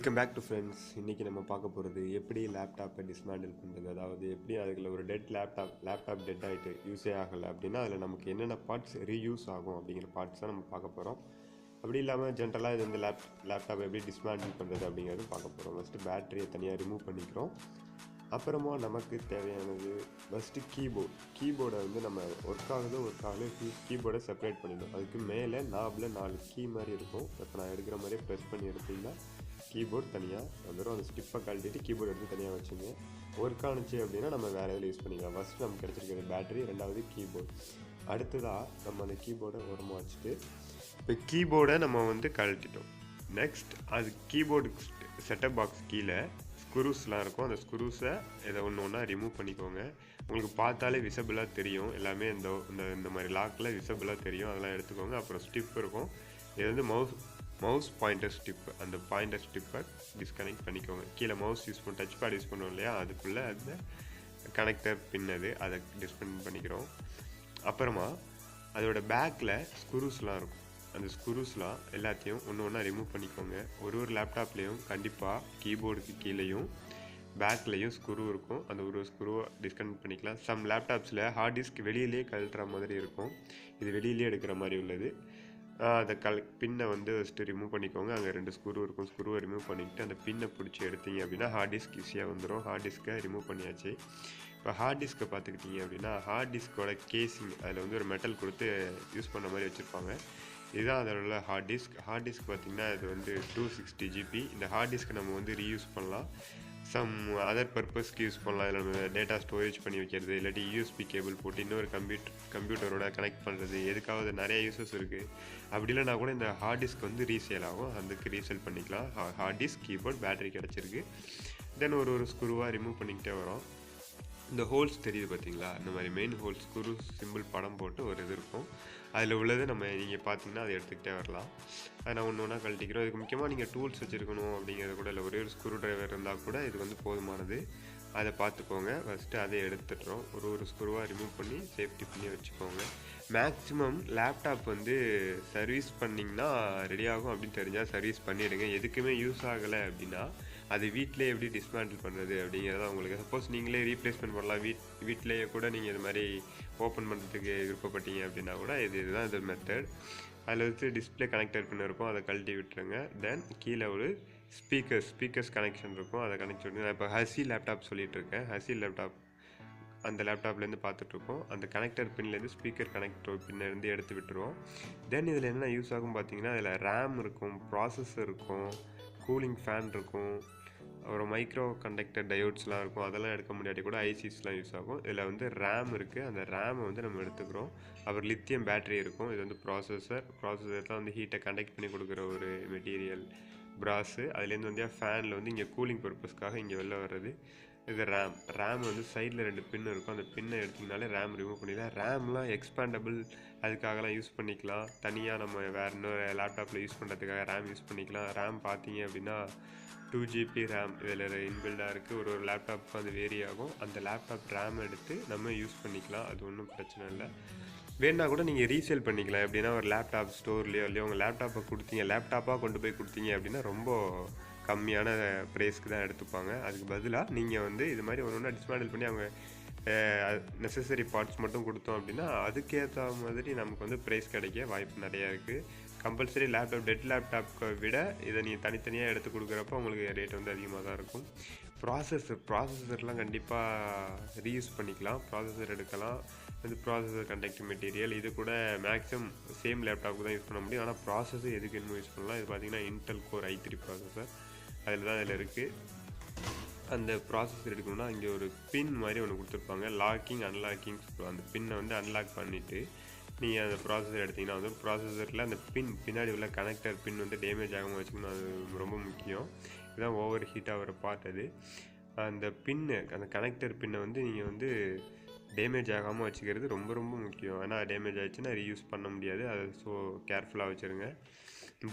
Welcome back to friends. இன்றைக்கி நம்ம பார்க்க போகிறது எப்படி லேப்டாப்பை டிஸ்மேண்டில் பண்ணுறது. அதாவது எப்படி அதுக்குள்ள ஒரு லேப்டாப் டெட் ஆகிட்டு யூஸே ஆகலை அப்படின்னா அதில் நமக்கு என்னென்ன பார்ட்ஸ் ரீயூஸ் ஆகும் அப்படிங்கிற பார்ட்ஸ் தான் நம்ம பார்க்க போகிறோம். அப்படி இல்லாமல் ஜென்ரலாக இது வந்து லேப்டாப் எப்படி டிஸ்மேண்டில் பண்ணுறது அப்படிங்கிறது பார்க்க போகிறோம். ஃபஸ்ட்டு பேட்டரியை தனியாக ரிமூவ் பண்ணிக்கிறோம். அப்புறமா நமக்கு தேவையானது ஃபஸ்ட்டு கீபோர்டை வந்து நம்ம ஒர்க் ஆகுது கீபோர்டை செப்பரேட் பண்ணிடணும். அதுக்கு மேலே நாபில் 4 கீ மாதிரி இருக்கும். இப்போ நான் எடுக்கிற மாதிரியே ப்ரெஸ் பண்ணி எடுத்திங்கன்னா கீபோர்டு தனியாக வந்துடும். அந்த ஸ்டிப்பை கழட்டிட்டு கீபோர்டு எடுத்து தனியாக வச்சுங்க. ஒர்க் ஆனிச்சு அப்படின்னா நம்ம வேறு எதில் யூஸ் பண்ணிக்கலாம். ஃபஸ்ட்டு நமக்கு கிடச்சிருக்கிறது பேட்டரி, ரெண்டாவது கீபோர்டு. அடுத்ததாக நம்ம அந்த கீபோர்டை ஓரமாக வச்சுட்டு இப்போ கீபோர்டை நம்ம வந்து கழட்டிட்டோம். நெக்ஸ்ட் அது கீபோர்டு செட்டப் பாக்ஸ் கீழே ஸ்க்ரூஸ்லாம் இருக்கும். அந்த ஸ்க்ரூஸை இதை ஒன்றா ரிமூவ் பண்ணிக்கோங்க. உங்களுக்கு பார்த்தாலே விசபிளாக தெரியும். எல்லாமே இந்த மாதிரி லாக்கில் விசபிளாக தெரியும். அதெல்லாம் எடுத்துக்கோங்க. அப்புறம் ஸ்டிப் இருக்கும். இது வந்து மவுஸ் பாயிண்டர் ஸ்டிப்பு. அந்த பாயிண்டர் ஸ்டிப்பை டிஸ்கனெக்ட் பண்ணிக்கோங்க. கீழே மவுஸ் யூஸ் பண்ணி டச் பேட் யூஸ் பண்ணுவோம் இல்லையா, அதுக்குள்ளே அந்த கனெக்டர் பின்னது அதை டிஸ்கனெக்ட் பண்ணிக்கிறோம். அப்புறமா அதோட பேக்கில் ஸ்க்ரூஸ்லாம் இருக்கும். அந்த ஸ்க்ரூஸ்லாம் எல்லாத்தையும் ஒன்றா ரிமூவ் பண்ணிக்கோங்க. ஒரு லேப்டாப்லேயும் கண்டிப்பாக கீபோர்டுக்கு கீழேயும் பேக்லேயும் ஸ்க்ரூ இருக்கும். அந்த ஒரு ஸ்க்ரூவை டிஸ்கனெக்ட் பண்ணிக்கலாம். சம் லேப்டாப்ஸில் ஹார்ட் டிஸ்க் வெளியிலே கழட்டுற மாதிரி இருக்கும். இது வெளியிலே எடுக்கிற மாதிரி உள்ளது. அதை பின்னை வந்து ஃபஸ்ட்டு ரிமூவ் பண்ணிக்கோங்க. அங்கே 2 ஸ்க்ரூ இருக்கும். ஸ்க்ரூவை ரிமூவ் பண்ணிக்கிட்டு அந்த பின்னை பிடிச்சி எடுத்தீங்க அப்படின்னா ஹார்ட் டிஸ்க் ஈஸியாக வந்துடும். ஹார்ட் டிஸ்க்கை ரிமூவ் பண்ணியாச்சு. இப்போ ஹார்ட் டிஸ்க்கை பார்த்துக்கிட்டிங்க அப்படின்னா ஹார்ட் டிஸ்கோட கேசிங் அதில் வந்து ஒரு மெட்டல் கொடுத்து யூஸ் பண்ண மாதிரி வச்சுருப்பாங்க. இதுதான் அதில் உள்ள ஹார்ட் டிஸ்க் பார்த்திங்கன்னா இது வந்து 260 GB. இந்த ஹார்ட் டிஸ்க்கை நம்ம வந்து ரீயூஸ் பண்ணலாம். சம் அதர் பர்பஸ்க்கு யூஸ் பண்ணலாம். இதில் நம்ம டேட்டா ஸ்டோரேஜ் பண்ணி வைக்கிறது, இல்லாட்டி யூஎஸ்பி கேபிள் போட்டு இன்னொரு கம்ப்யூட்டரோட கனெக்ட் பண்ணுறது, எதுக்காவது நிறைய யூஸஸ் இருக்குது. அப்படி இல்லைனா கூட இந்த ஹார்ட் டிஸ்க் வந்து ரீசேல் ஆகும். அதுக்கு ரீசேல் பண்ணிக்கலாம். ஹார்ட் டிஸ்க், கீபோர்ட், பேட்டரி கிடச்சிருக்கு. தென் ஒரு ஸ்க்ரூவாக ரிமூவ் பண்ணிக்கிட்டே வரோம். இந்த ஹோல்ஸ் தெரியுது பார்த்தீங்களா, இந்த மாதிரி மெயின் ஹோல்ஸ் ஸ்க்ரூ சிம்பிள் படம் போட்டு ஒரு இது இருக்கும். அதில் உள்ளது நீங்கள் பார்த்தீங்கன்னா அதை எடுத்துக்கிட்டே வரலாம். அதை நான் ஒன்று கழட்டிக்கிறோம். இதுக்கு முக்கியமாக நீங்கள் டூல்ஸ் வச்சுருக்கணும் அப்படிங்கிறது கூட இல்லை. ஒரே ஒரு ஸ்க்ரூ டிரைவர் இருந்தால் கூட இது வந்து போதுமானது. அதை பார்த்துக்கோங்க. ஃபஸ்ட்டு அதை எடுத்துடுறோம். ஒரு ஸ்க்ரூவாக ரிமூவ் பண்ணி சேஃப்டி பண்ணி வச்சுக்கோங்க. மேக்ஸிமம் லேப்டாப் வந்து சர்வீஸ் பண்ணிங்கன்னா ரெடி ஆகும் அப்படின்னு தெரிஞ்சால் சர்வீஸ் பண்ணிவிடுங்க. எதுக்குமே யூஸ் ஆகலை அப்படின்னா அது வீட்டிலே எப்படி டிஸ்மேண்டில் பண்ணுறது அப்படிங்கிறத உங்களுக்கு சப்போஸ் நீங்களே ரீப்ளேஸ்மெண்ட் பண்ணலாம். வீட்டிலேயே கூட நீங்கள் இது மாதிரி ஓப்பன் பண்ணுறதுக்கு விருப்பப்பட்டீங்க அப்படின்னா கூட இதுதான் இது மெத்தட். அதில் வச்சு டிஸ்பிளே கனெக்டர் பின் இருக்கும். அதை கழட்டி விட்டுருங்க. தென் கீழே ஒரு ஸ்பீக்கர்ஸ் கனெக்ஷன் இருக்கும். அதை கனெக்ட் பண்ணி நான் இப்போ ஹசி லேப்டாப் சொல்லிகிட்டு இருக்கேன். ஹசி லேப்டாப் அந்த லேப்டாப்லேருந்து பார்த்துட்ருக்கோம். அந்த கனெக்டர் பின்லேருந்து ஸ்பீக்கர் கனெக்டர் பின்லேருந்து எடுத்து விட்டுருவோம். தென் இதில் என்ன யூஸ் ஆகும் பார்த்தீங்கன்னா இதில் ரேம் இருக்கும், ப்ராசஸர் இருக்கும், கூலிங் ஃபேன் இருக்கும், அப்புறம் மைக்ரோ கண்டக்டர் டயோட்ஸ்லாம் இருக்கும். அதெல்லாம் எடுக்க முடியாட்டி கூட ஐசிஸ்லாம் யூஸ் ஆகும். இதில் வந்து ரேம் இருக்குது. அந்த ரேமை வந்து நம்ம எடுத்துக்கிறோம். அப்புறம் லித்தியம் பேட்டரி இருக்கும். இது வந்து ப்ராசஸர் தான் வந்து ஹீட்டை கண்டக்ட் பண்ணி கொடுக்குற ஒரு மெட்டீரியல் ப்ராஸு. அதுலேருந்து வந்து ஃபேனில் வந்து இங்கே கூலிங் பர்பஸ்க்காக இங்கே வெளில வர்றது இது ரேம் வந்து சைடில் 2 பின் இருக்கும். அந்த பின்னை எடுத்திங்கனாலே ரேம் ரிமூவ் பண்ணிடலாம். ரேம்லாம் எக்ஸ்பேண்டபிள் அதுக்காகலாம் யூஸ் பண்ணிக்கலாம். தனியாக நம்ம வேறு இன்னொரு லேப்டாப்பில் யூஸ் பண்ணுறதுக்காக ரேம் யூஸ் பண்ணிக்கலாம். ரேம் பார்த்தீங்க அப்படின்னா 2 GB ரேம் இதில் இன்பில்டாக இருக்குது. ஒரு லேப்டாப்புக்கு அது வேரி ஆகும். அந்த லேப்டாப் ரேம் எடுத்து நம்ம யூஸ் பண்ணிக்கலாம். அது ஒன்றும் பிரச்சனை இல்லை. வேணா கூட நீங்கள் ரீசேல் பண்ணிக்கலாம். எப்படின்னா ஒரு லேப்டாப் ஸ்டோர்லேயோ இல்லையோ உங்கள் லேப்டாப்பாக கொண்டு போய் கொடுத்தீங்க அப்படின்னா ரொம்ப கம்மியான ப்ரைஸ்க்கு தான் எடுத்துப்பாங்க. அதுக்கு பதிலாக நீங்கள் வந்து இது மாதிரி ஒன்றா டிஸ்மேண்டில் பண்ணி அவங்க நெசசரி பார்ட்ஸ் மட்டும் கொடுத்தோம் அப்படின்னா அதுக்கேற்ற மாதிரி நமக்கு வந்து ப்ரைஸ் கிடைக்க வாய்ப்பு நிறையா இருக்குது. கம்பல்சரி டெட் லேப்டாப்பை விட இதை நீங்கள் தனித்தனியாக எடுத்து கொடுக்குறப்ப உங்களுக்கு ரேட் வந்து அதிகமாக தான் இருக்கும். ப்ராசஸர்லாம் கண்டிப்பாக ரீயூஸ் பண்ணிக்கலாம். ப்ராசஸர் எடுக்கலாம். இது ப்ராசஸர் கண்டக்டிவ் மெட்டீரியல். இது கூட மேக்ஸிமம் சேம் லேப்டாப்புக்கு தான் யூஸ் பண்ண முடியும். ஆனால் ப்ராசஸர் எதுக்கு என்னமோ யூஸ் பண்ணலாம். இது பார்த்திங்கன்னா இன்டெல் கோர் i3 ப்ராசஸர் அதில் தான் இதில் இருக்குது. அந்த ப்ராசஸர் எடுக்கணும்னா இங்கே ஒரு பின் மாதிரி ஒன்று கொடுத்துருப்பாங்க. Locking unlocking. அந்த பின்னை வந்து அன்லாக் பண்ணிவிட்டு நீங்கள் அந்த ப்ராசஸர் எடுத்திங்கன்னா வந்து ப்ராசஸரில் அந்த பின்னாடி உள்ள கனெக்டர் பின் வந்து டேமேஜ் ஆகாமல் வச்சுக்கணும். அது ரொம்ப முக்கியம். இதுதான் ஓவர் ஹீட் ஆகிற பார்ட். அது அந்த கனெக்டர் பின்னை வந்து நீங்கள் வந்து டேமேஜ் ஆகாமல் வச்சுக்கிறது ரொம்ப ரொம்ப முக்கியம். ஏன்னா டேமேஜ் ஆகிடுச்சுன்னா ரீயூஸ் பண்ண முடியாது. அதை கேர்ஃபுல்லாக வச்சுருங்க.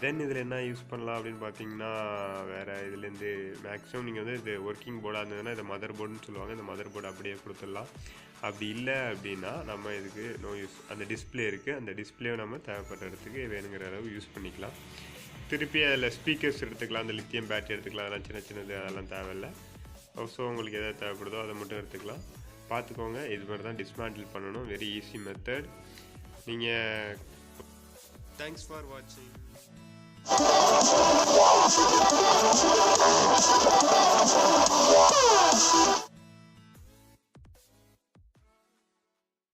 தென் இதில் என்ன யூஸ் பண்ணலாம் அப்படின்னு பார்த்தீங்கன்னா வேறு இதுலேருந்து மேக்ஸிமம் நீங்கள் வந்து இது ஒர்க்கிங் போர்டாக இருந்ததுன்னா இதை மதர் போர்டுன்னு சொல்லுவாங்க. இந்த மதர் போர்டு அப்படியே கொடுத்துடலாம். அப்படி இல்லை அப்படின்னா நம்ம இதுக்கு நோ யூஸ். அந்த டிஸ்பிளே இருக்குது. அந்த டிஸ்பிளேவை நம்ம தேவைப்படுற இடத்துக்கு வேணுங்கிற அளவு யூஸ் பண்ணிக்கலாம். திருப்பி அதில் ஸ்பீக்கர்ஸ் எடுத்துக்கலாம், அந்த லித்தியம் பேட்டரி எடுத்துக்கலாம், அதெல்லாம் சின்ன சின்னது அதெல்லாம் தேவையில்லை. ஸோ உங்களுக்கு எதாவது தேவைப்படுதோ அதை மட்டும் எடுத்துக்கலாம். பார்த்துக்கோங்க, இது மாதிரி தான் டிஸ்மேண்டில் பண்ணணும். Very easy method. நீங்கள் தேங்க்ஸ் ஃபார் வாட்சிங்.